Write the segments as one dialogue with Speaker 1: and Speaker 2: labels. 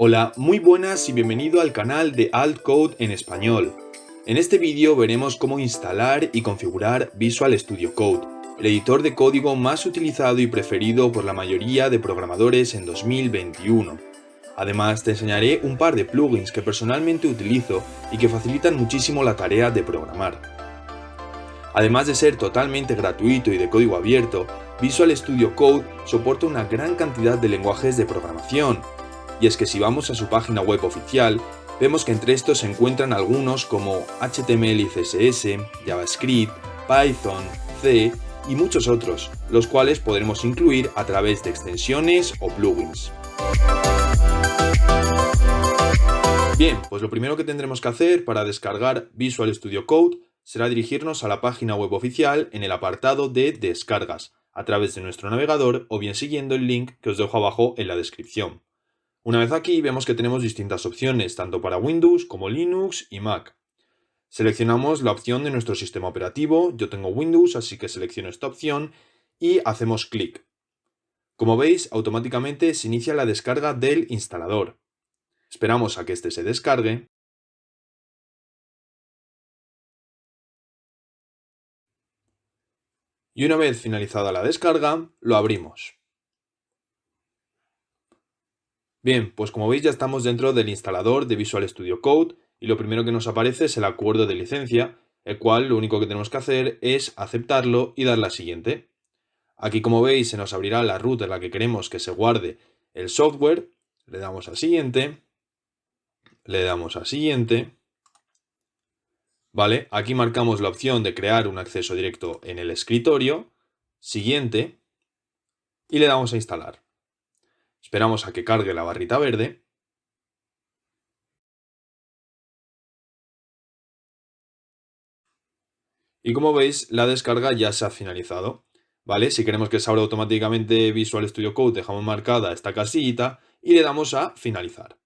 Speaker 1: Hola, muy buenas y bienvenido al canal de AltCode en español. En este vídeo veremos cómo instalar y configurar Visual Studio Code, el editor de código más utilizado y preferido por la mayoría de programadores en 2021. Además, te enseñaré un par de plugins que personalmente utilizo y que facilitan muchísimo la tarea de programar. Además de ser totalmente gratuito y de código abierto, Visual Studio Code soporta una gran cantidad de lenguajes de programación. Y es que si vamos a su página web oficial, vemos que entre estos se encuentran algunos como HTML y CSS, JavaScript, Python, C y muchos otros, los cuales podremos incluir a través de extensiones o plugins. Bien, pues lo primero que tendremos que hacer para descargar Visual Studio Code será dirigirnos a la página web oficial en el apartado de Descargas, a través de nuestro navegador o bien siguiendo el link que os dejo abajo en la descripción. Una vez aquí vemos que tenemos distintas opciones, tanto para Windows como Linux y Mac. Seleccionamos la opción de nuestro sistema operativo, yo tengo Windows, así que selecciono esta opción y hacemos clic. Como veis, automáticamente se inicia la descarga del instalador. Esperamos a que este se descargue. Y una vez finalizada la descarga, lo abrimos. Bien, pues como veis ya estamos dentro del instalador de Visual Studio Code y lo primero que nos aparece es el acuerdo de licencia, el cual lo único que tenemos que hacer es aceptarlo y darle a siguiente. Aquí como veis se nos abrirá la root en la que queremos que se guarde el software, le damos a siguiente, le damos a siguiente. Vale, aquí marcamos la opción de crear un acceso directo en el escritorio, siguiente, y le damos a instalar. Esperamos a que cargue la barrita verde. Y como veis, la descarga ya se ha finalizado. ¿Vale? Si queremos que se abra automáticamente Visual Studio Code, dejamos marcada esta casillita y le damos a finalizar.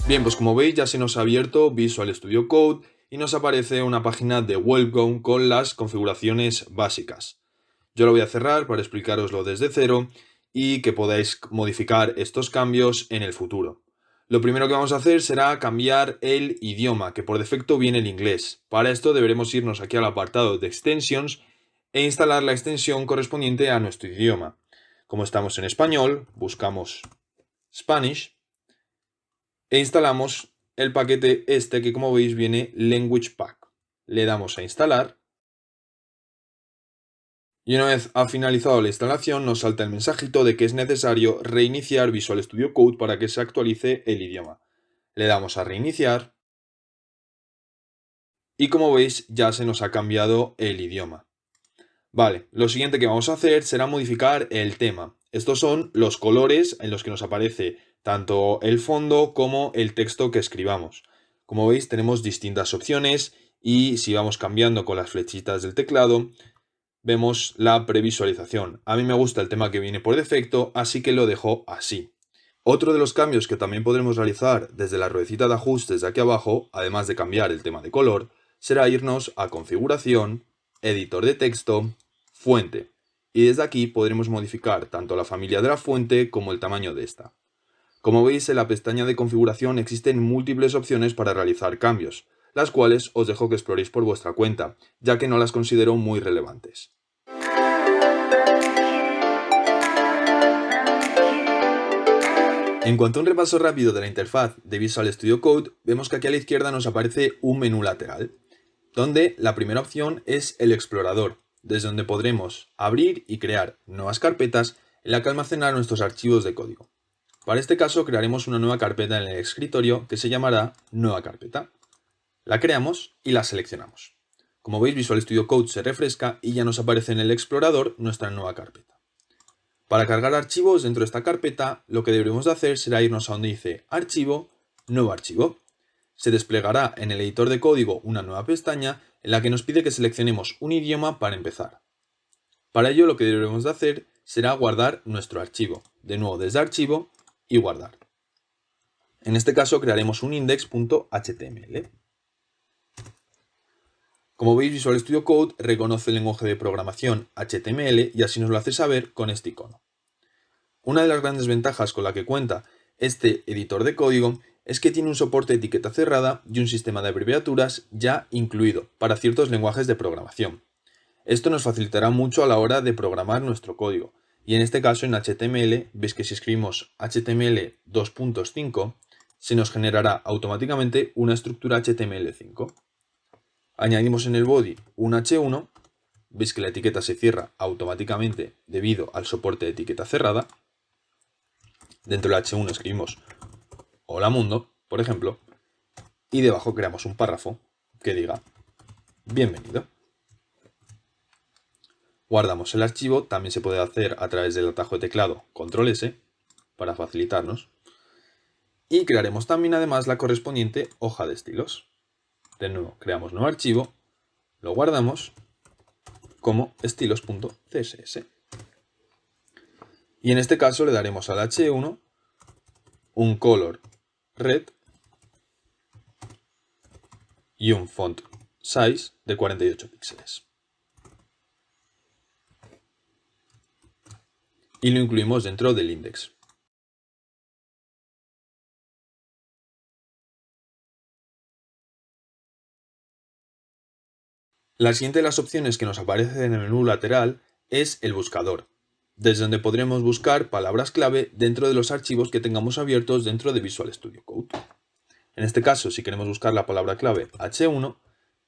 Speaker 1: Bien, pues como veis ya se nos ha abierto Visual Studio Code y nos aparece una página de Welcome con las configuraciones básicas. Yo lo voy a cerrar para explicaroslo desde cero y que podáis modificar estos cambios en el futuro. Lo primero que vamos a hacer será cambiar el idioma, que por defecto viene el inglés. Para esto deberemos irnos aquí al apartado de Extensions e instalar la extensión correspondiente a nuestro idioma. Como estamos en español, buscamos Spanish e instalamos el paquete este que como veis viene Language Pack. Le damos a instalar. Y una vez ha finalizado la instalación nos salta el mensajito de que es necesario reiniciar Visual Studio Code para que se actualice el idioma. Le damos a reiniciar y como veis ya se nos ha cambiado el idioma. Vale, lo siguiente que vamos a hacer será modificar el tema. Estos son los colores en los que nos aparece tanto el fondo como el texto que escribamos. Como veis tenemos distintas opciones y si vamos cambiando con las flechitas del teclado vemos la previsualización. A mí me gusta el tema que viene por defecto, así que lo dejo así. Otro de los cambios que también podremos realizar desde la ruedecita de ajustes de aquí abajo, además de cambiar el tema de color, será irnos a configuración, editor de texto, fuente. Y desde aquí podremos modificar tanto la familia de la fuente como el tamaño de esta. Como veis, en la pestaña de configuración existen múltiples opciones para realizar cambios, las cuales os dejo que exploréis por vuestra cuenta, ya que no las considero muy relevantes. En cuanto a un repaso rápido de la interfaz de Visual Studio Code, vemos que aquí a la izquierda nos aparece un menú lateral, donde la primera opción es el explorador, desde donde podremos abrir y crear nuevas carpetas en la que almacenar nuestros archivos de código. Para este caso crearemos una nueva carpeta en el escritorio que se llamará Nueva Carpeta. La creamos y la seleccionamos. Como veis, Visual Studio Code se refresca y ya nos aparece en el explorador nuestra nueva carpeta. Para cargar archivos dentro de esta carpeta, lo que deberemos de hacer será irnos a donde dice Archivo, Nuevo archivo. Se desplegará en el editor de código una nueva pestaña en la que nos pide que seleccionemos un idioma para empezar. Para ello lo que deberemos de hacer será guardar nuestro archivo. De nuevo desde Archivo y Guardar. En este caso crearemos un index.html. Como veis, Visual Studio Code reconoce el lenguaje de programación HTML y así nos lo hace saber con este icono. Una de las grandes ventajas con la que cuenta este editor de código es que tiene un soporte de etiqueta cerrada y un sistema de abreviaturas ya incluido para ciertos lenguajes de programación. Esto nos facilitará mucho a la hora de programar nuestro código, y en este caso en HTML, veis que si escribimos HTML 2.5, se nos generará automáticamente una estructura HTML5. Añadimos en el body un H1, veis que la etiqueta se cierra automáticamente debido al soporte de etiqueta cerrada. Dentro del H1 escribimos Hola Mundo, por ejemplo, y debajo creamos un párrafo que diga Bienvenido. Guardamos el archivo, también se puede hacer a través del atajo de teclado Control S para facilitarnos. Y crearemos también además la correspondiente hoja de estilos. De nuevo, creamos nuevo archivo, lo guardamos como estilos.css. Y en este caso le daremos al H1 un color red y un font size de 48 píxeles. Y lo incluimos dentro del index. La siguiente de las opciones que nos aparece en el menú lateral es el buscador, desde donde podremos buscar palabras clave dentro de los archivos que tengamos abiertos dentro de Visual Studio Code. En este caso, si queremos buscar la palabra clave H1,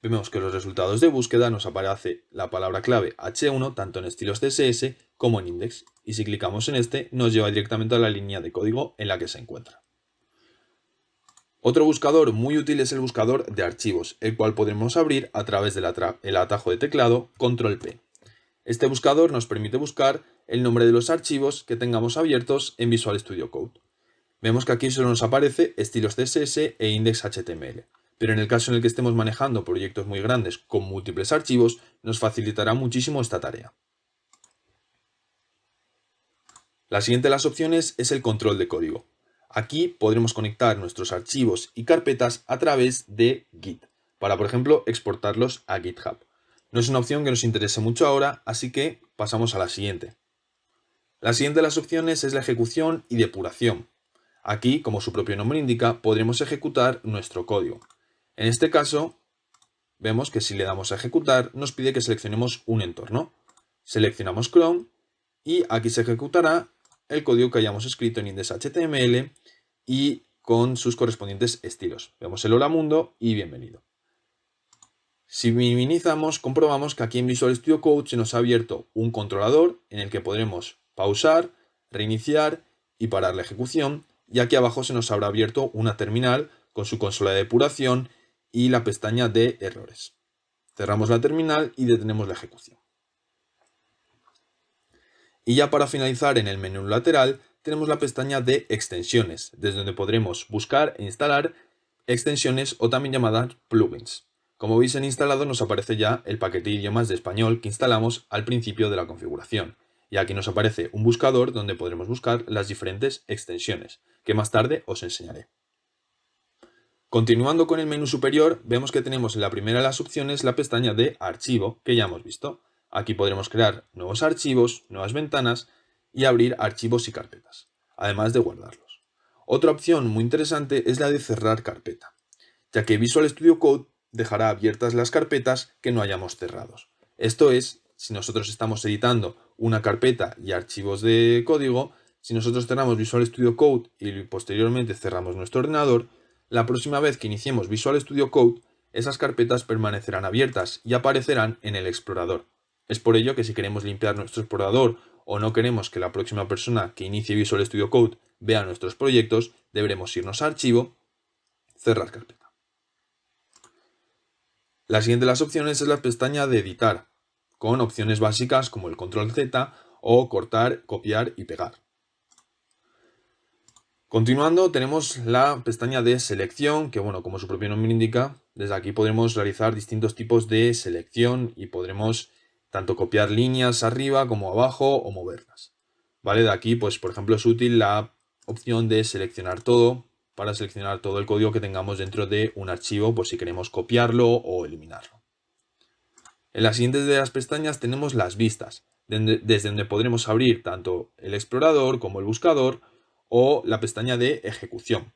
Speaker 1: vemos que los resultados de búsqueda nos aparece la palabra clave H1 tanto en estilos CSS como en index, y si clicamos en este nos lleva directamente a la línea de código en la que se encuentra. Otro buscador muy útil es el buscador de archivos, el cual podremos abrir a través del atajo de teclado Control P. Este buscador nos permite buscar el nombre de los archivos que tengamos abiertos en Visual Studio Code. Vemos que aquí solo nos aparece estilos CSS e index.html, pero en el caso en el que estemos manejando proyectos muy grandes con múltiples archivos, nos facilitará muchísimo esta tarea. La siguiente de las opciones es el control de código. Aquí podremos conectar nuestros archivos y carpetas a través de Git, para por ejemplo exportarlos a GitHub. No es una opción que nos interese mucho ahora, así que pasamos a la siguiente. La siguiente de las opciones es la ejecución y depuración. Aquí, como su propio nombre indica, podremos ejecutar nuestro código. En este caso, vemos que si le damos a ejecutar, nos pide que seleccionemos un entorno. Seleccionamos Chrome y aquí se ejecutará el código que hayamos escrito en index.html y con sus correspondientes estilos. Vemos el hola mundo y bienvenido. Si minimizamos, comprobamos que aquí en Visual Studio Code se nos ha abierto un controlador en el que podremos pausar, reiniciar y parar la ejecución, y aquí abajo se nos habrá abierto una terminal con su consola de depuración y la pestaña de errores. Cerramos la terminal y detenemos la ejecución. Y ya para finalizar, en el menú lateral tenemos la pestaña de extensiones, desde donde podremos buscar e instalar extensiones o también llamadas plugins. Como veis en instalado nos aparece ya el paquete de idiomas de español que instalamos al principio de la configuración. Y aquí nos aparece un buscador donde podremos buscar las diferentes extensiones, que más tarde os enseñaré. Continuando con el menú superior, vemos que tenemos en la primera de las opciones la pestaña de archivo, que ya hemos visto. Aquí podremos crear nuevos archivos, nuevas ventanas y abrir archivos y carpetas, además de guardarlos. Otra opción muy interesante es la de cerrar carpeta, ya que Visual Studio Code dejará abiertas las carpetas que no hayamos cerrado. Esto es, si nosotros estamos editando una carpeta y archivos de código, si nosotros cerramos Visual Studio Code y posteriormente cerramos nuestro ordenador, la próxima vez que iniciemos Visual Studio Code, esas carpetas permanecerán abiertas y aparecerán en el explorador. Es por ello que si queremos limpiar nuestro explorador o no queremos que la próxima persona que inicie Visual Studio Code vea nuestros proyectos, deberemos irnos a Archivo, Cerrar carpeta. La siguiente de las opciones es la pestaña de Editar, con opciones básicas como el Control Z o cortar, copiar y pegar. Continuando, tenemos la pestaña de selección, que bueno, como su propio nombre indica, desde aquí podremos realizar distintos tipos de selección y podremos tanto copiar líneas arriba como abajo o moverlas. ¿Vale? De aquí, pues por ejemplo, es útil la opción de seleccionar todo para seleccionar todo el código que tengamos dentro de un archivo, por si queremos copiarlo o eliminarlo. En las siguientes de las pestañas tenemos las vistas, desde donde podremos abrir tanto el explorador como el buscador o la pestaña de ejecución.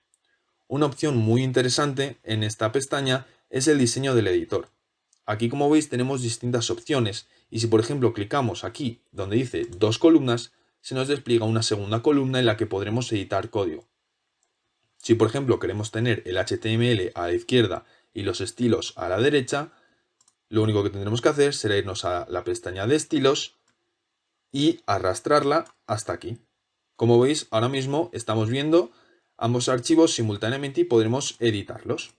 Speaker 1: Una opción muy interesante en esta pestaña es el diseño del editor. Aquí, como veis, tenemos distintas opciones y si por ejemplo clicamos aquí donde dice dos columnas, se nos despliega una segunda columna en la que podremos editar código. Si por ejemplo queremos tener el HTML a la izquierda y los estilos a la derecha, lo único que tendremos que hacer será irnos a la pestaña de estilos y arrastrarla hasta aquí. Como veis, ahora mismo estamos viendo ambos archivos simultáneamente y podremos editarlos.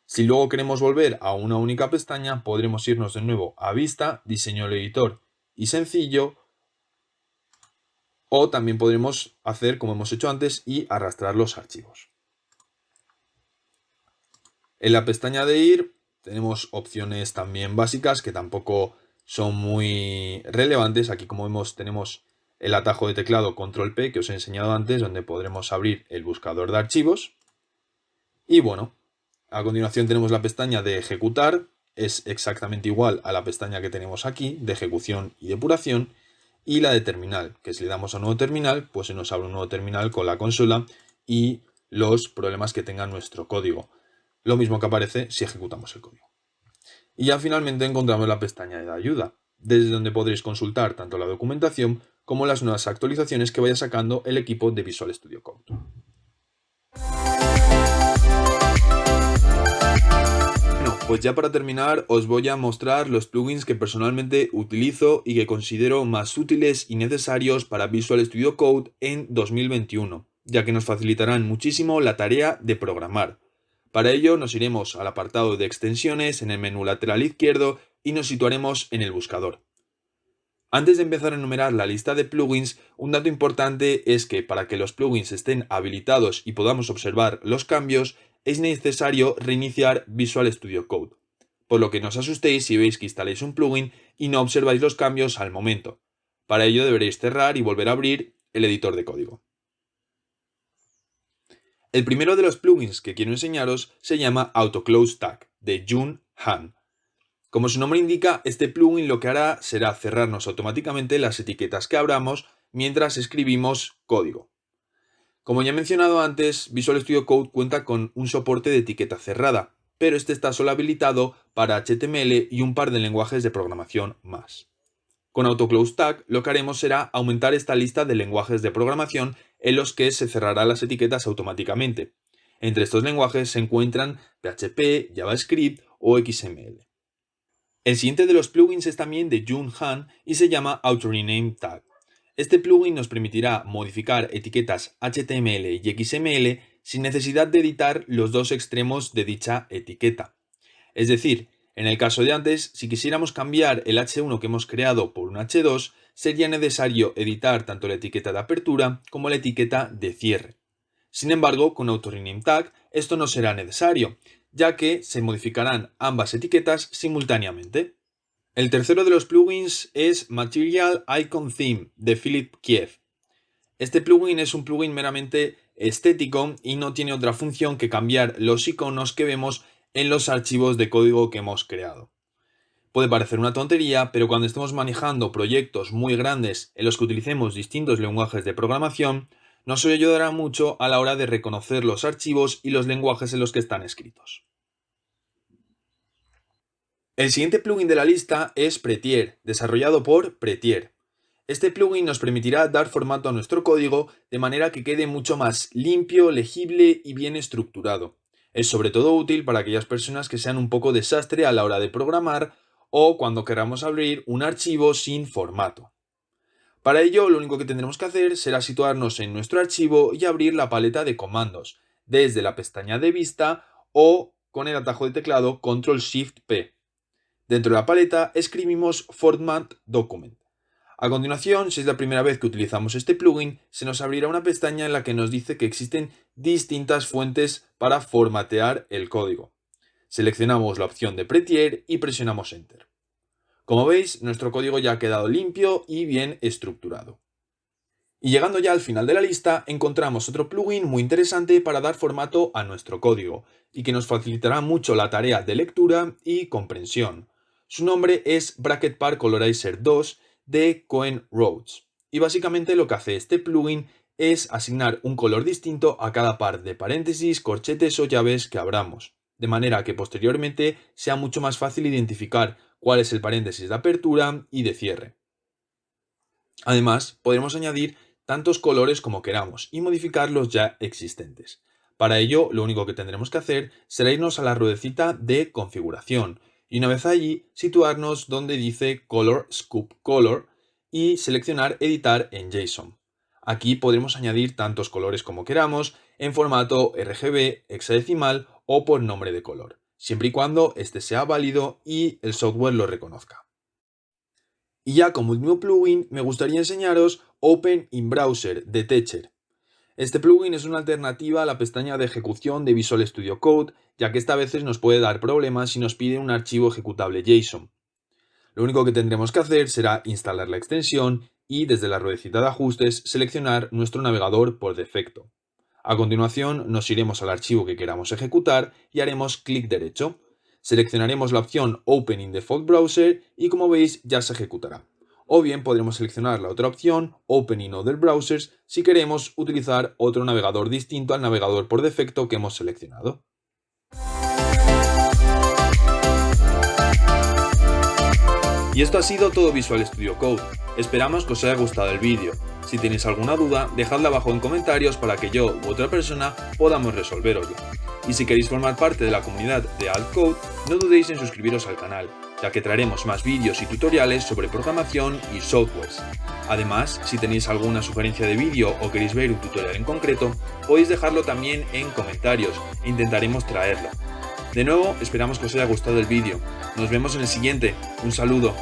Speaker 1: Si luego queremos volver a una única pestaña, podremos irnos de nuevo a Vista, Diseño del editor y Sencillo, o también podremos hacer como hemos hecho antes y arrastrar los archivos. En la pestaña de ir tenemos opciones también básicas que tampoco son muy relevantes. Aquí, como vemos, tenemos el atajo de teclado Control P que os he enseñado antes, donde podremos abrir el buscador de archivos. Y bueno, a continuación tenemos la pestaña de ejecutar, es exactamente igual a la pestaña que tenemos aquí, de ejecución y depuración, y la de terminal, que si le damos a nuevo terminal, pues se nos abre un nuevo terminal con la consola y los problemas que tenga nuestro código. Lo mismo que aparece si ejecutamos el código. Y ya finalmente encontramos la pestaña de ayuda, desde donde podréis consultar tanto la documentación como las nuevas actualizaciones que vaya sacando el equipo de Visual Studio Code. Pues ya para terminar os voy a mostrar los plugins que personalmente utilizo y que considero más útiles y necesarios para Visual Studio Code en 2021, ya que nos facilitarán muchísimo la tarea de programar. Para ello nos iremos al apartado de extensiones en el menú lateral izquierdo y nos situaremos en el buscador. Antes de empezar a enumerar la lista de plugins, un dato importante es que para que los plugins estén habilitados y podamos observar los cambios, es necesario reiniciar Visual Studio Code. Por lo que no os asustéis si veis que instaláis un plugin y no observáis los cambios al momento. Para ello deberéis cerrar y volver a abrir el editor de código. El primero de los plugins que quiero enseñaros se llama AutoClose Tag, de Jun Han. Como su nombre indica, este plugin lo que hará será cerrarnos automáticamente las etiquetas que abramos mientras escribimos código. Como ya he mencionado antes, Visual Studio Code cuenta con un soporte de etiqueta cerrada, pero este está solo habilitado para HTML y un par de lenguajes de programación más. Con AutoClose Tag lo que haremos será aumentar esta lista de lenguajes de programación en los que se cerrarán las etiquetas automáticamente. Entre estos lenguajes se encuentran PHP, JavaScript o XML. El siguiente de los plugins es también de Jun Han y se llama AutoRename Tag. Este plugin nos permitirá modificar etiquetas HTML y XML sin necesidad de editar los dos extremos de dicha etiqueta. Es decir, en el caso de antes, si quisiéramos cambiar el H1 que hemos creado por un H2, sería necesario editar tanto la etiqueta de apertura como la etiqueta de cierre. Sin embargo, con AutoRename Tag esto no será necesario, ya que se modificarán ambas etiquetas simultáneamente. El tercero de los plugins es Material Icon Theme de Philip Kiev. Este plugin es un plugin meramente estético y no tiene otra función que cambiar los iconos que vemos en los archivos de código que hemos creado. Puede parecer una tontería, pero cuando estemos manejando proyectos muy grandes en los que utilicemos distintos lenguajes de programación, nos ayudará mucho a la hora de reconocer los archivos y los lenguajes en los que están escritos. El siguiente plugin de la lista es Prettier, desarrollado por Prettier. Este plugin nos permitirá dar formato a nuestro código de manera que quede mucho más limpio, legible y bien estructurado. Es sobre todo útil para aquellas personas que sean un poco desastre a la hora de programar o cuando queramos abrir un archivo sin formato. Para ello, lo único que tendremos que hacer será situarnos en nuestro archivo y abrir la paleta de comandos, desde la pestaña de vista o con el atajo de teclado Ctrl+Shift+P. Dentro de la paleta escribimos Format Document. A continuación, si es la primera vez que utilizamos este plugin, se nos abrirá una pestaña en la que nos dice que existen distintas fuentes para formatear el código. Seleccionamos la opción de Prettier y presionamos Enter. Como veis, nuestro código ya ha quedado limpio y bien estructurado. Y llegando ya al final de la lista, encontramos otro plugin muy interesante para dar formato a nuestro código y que nos facilitará mucho la tarea de lectura y comprensión. Su nombre es Bracket Par Colorizer 2 de CoinRoads. Y básicamente lo que hace este plugin es asignar un color distinto a cada par de paréntesis, corchetes o llaves que abramos, de manera que posteriormente sea mucho más fácil identificar cuál es el paréntesis de apertura y de cierre. Además, podremos añadir tantos colores como queramos y modificar los ya existentes. Para ello, lo único que tendremos que hacer será irnos a la ruedecita de configuración y una vez allí situarnos donde dice Color Scope Color y seleccionar Editar en JSON. Aquí podremos añadir tantos colores como queramos en formato RGB, hexadecimal o por nombre de color, siempre y cuando este sea válido y el software lo reconozca. Y ya como último plugin me gustaría enseñaros Open in Browser de Techer. Este plugin es una alternativa a la pestaña de ejecución de Visual Studio Code, ya que esta a veces nos puede dar problemas si nos pide un archivo ejecutable JSON. Lo único que tendremos que hacer será instalar la extensión y desde la ruedecita de ajustes seleccionar nuestro navegador por defecto. A continuación nos iremos al archivo que queramos ejecutar y haremos clic derecho. Seleccionaremos la opción Open in Default Browser y como veis ya se ejecutará. O bien podremos seleccionar la otra opción Open in Other Browsers si queremos utilizar otro navegador distinto al navegador por defecto que hemos seleccionado. Y esto ha sido todo Visual Studio Code. Esperamos que os haya gustado el vídeo. Si tenéis alguna duda, dejadla abajo en comentarios para que yo u otra persona podamos resolveroslo. Y si queréis formar parte de la comunidad de Altcode, no dudéis en suscribiros al canal, ya que traeremos más vídeos y tutoriales sobre programación y softwares. Además, si tenéis alguna sugerencia de vídeo o queréis ver un tutorial en concreto, podéis dejarlo también en comentarios e intentaremos traerlo. De nuevo, esperamos que os haya gustado el vídeo. Nos vemos en el siguiente. Un saludo.